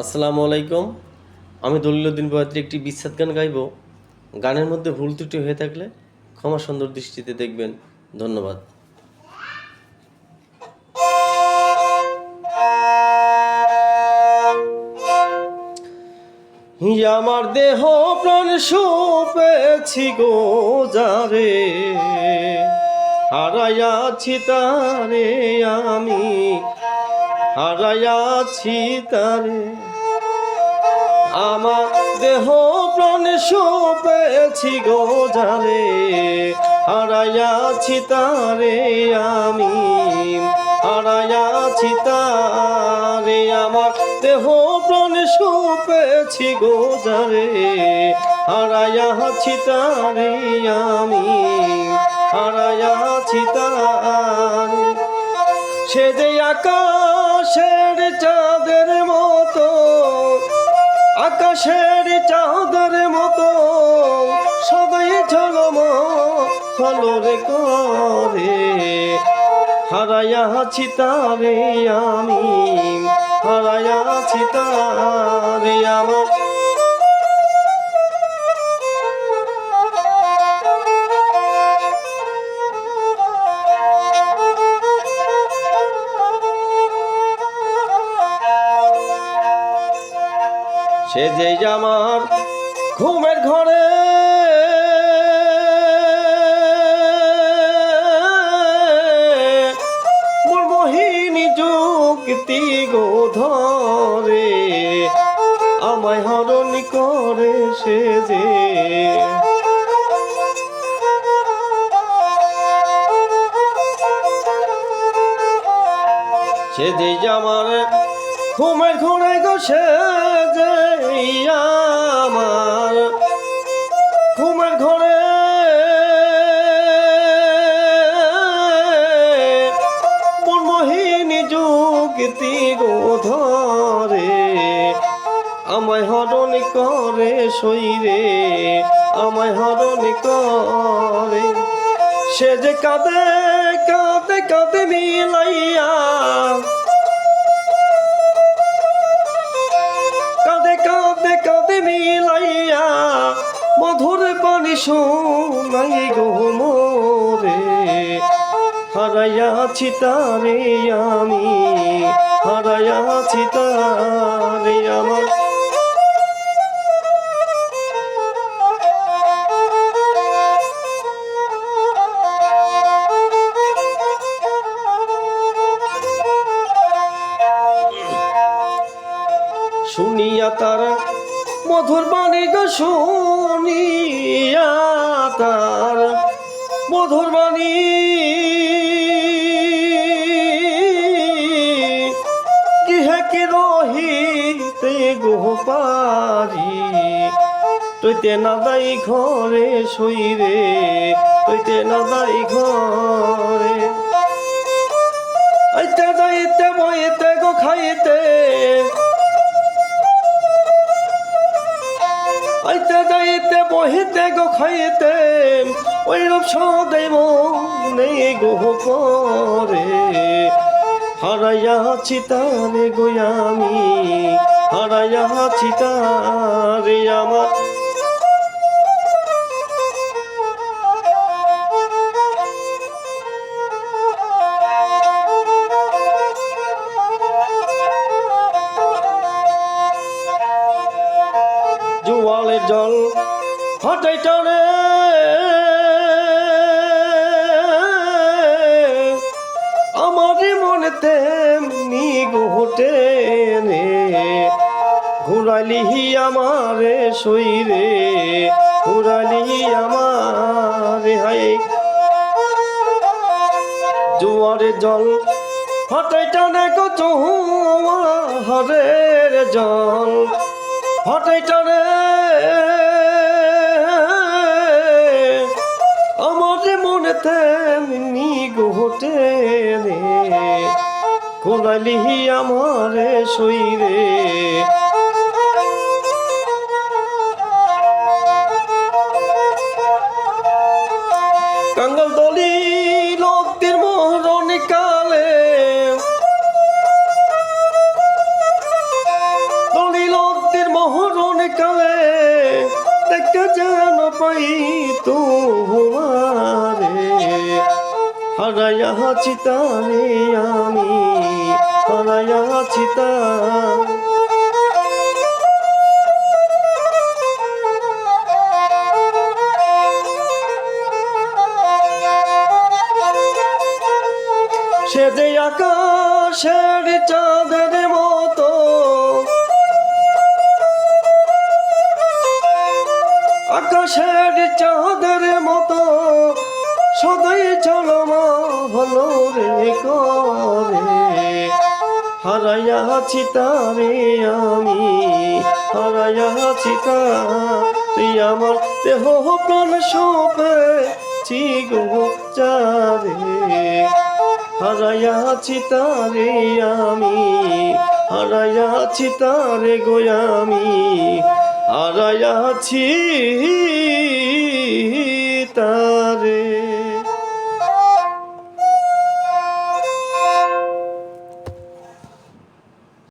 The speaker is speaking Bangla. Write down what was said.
আসসালামু আলাইকুম। আমি দলিলউদ্দিন বয়াতি একটি বিচ্ছেদ গান গাইব। গানের মধ্যে ভুল ত্রুটি হয়ে থাকলে ক্ষমা সুন্দর দৃষ্টিতে দেখবেন। ধন্যবাদ। আমার দেহ প্রাণ সপেছি গো যারে, হারাইয়াছি তারে আমি, হারাইয়াছি তারে। আমার দেহ প্রাণ সপেছি গো যারে, হারাইয়াছি তারে আমি, হারাইয়াছি তারে। আমার দেহ প্রাণ সপেছি গো যারে, হারাইয়াছি তারে আমি, হারাইয়াছি তারে। সে যে আকাশের চাঁদের মতো, আকাশের চাঁদের মতো সদাই ঝলমল রে করে, হারাইয়াছি তারে আমি, হারাইয়াছি তারে। আমার সে যেই আমার ঘুমের ঘরে মোর মোহিনী যুক্তি গো ধরে, আমায় হরণ করে সে যে। সে যেই আমার ঘুমের ঘরে গো, সে যে আমার ঘুমের ঘরে মোর মোহিনী যুক্তি গো ধরে, আমায় হরণ করে সইরে, আমায় হরণ করে। সে যে কাঁদে কাঁদে কাঁদে মিলাইয়া, কাঁদে কাঁদে কাঁদে মিলাইয়া মধুর পানি শোনাই গো মোরে, হারাইয়াছি তারে আমি, হারাইয়াছি তারে। আমার শুনিয়া তারা মধুর বাণী গো, শুনিয়া তার মধুর বাণী গৃহে কি রহিতে গো পারি, তৈতে না দাই ঘরে সইরে, তৈতে না দাই ঘরে। আইতে যাইতে বইতে গো খাইতে, আইতে যাইতে বহিতে গো খাইতে, ওই রূপ সদাই মনে গো করে, হারাইয়াছি তারে গো আমি, হারাইয়াছি তারে। আমার জোয়ালের জল হঠাই টানে, আমার মনে তেমনি গোটে রে, ঘুরালি আমারে সইরে, ঘুরালি আমারে। হাই জোয়ারের জল হঠাই টানে গো, জোয়ারের জল হঠাই টানে আমার মনে তেমনি গোটে রে, ঘুরালি আমারে সইরে। কাঙ্গাল দলিলউদ্দিন মরণ কালে, পাই তোমারে, হারাইয়াছি তারে আমি, হারাইয়াছি তার। সে যে আকাশের চাঁদের মতো, আকাশের চাঁদের মতো সদাই ঝলমল রে করে, হারাইয়াছি তারে আমি, হারাইয়াছি তার। তুই আমার দেহ প্রাণ সপেছি গো যারে, হারাইয়াছি তারে আমি, হারাইয়াছি তারে গো আমি, হারাইয়াছি তারে।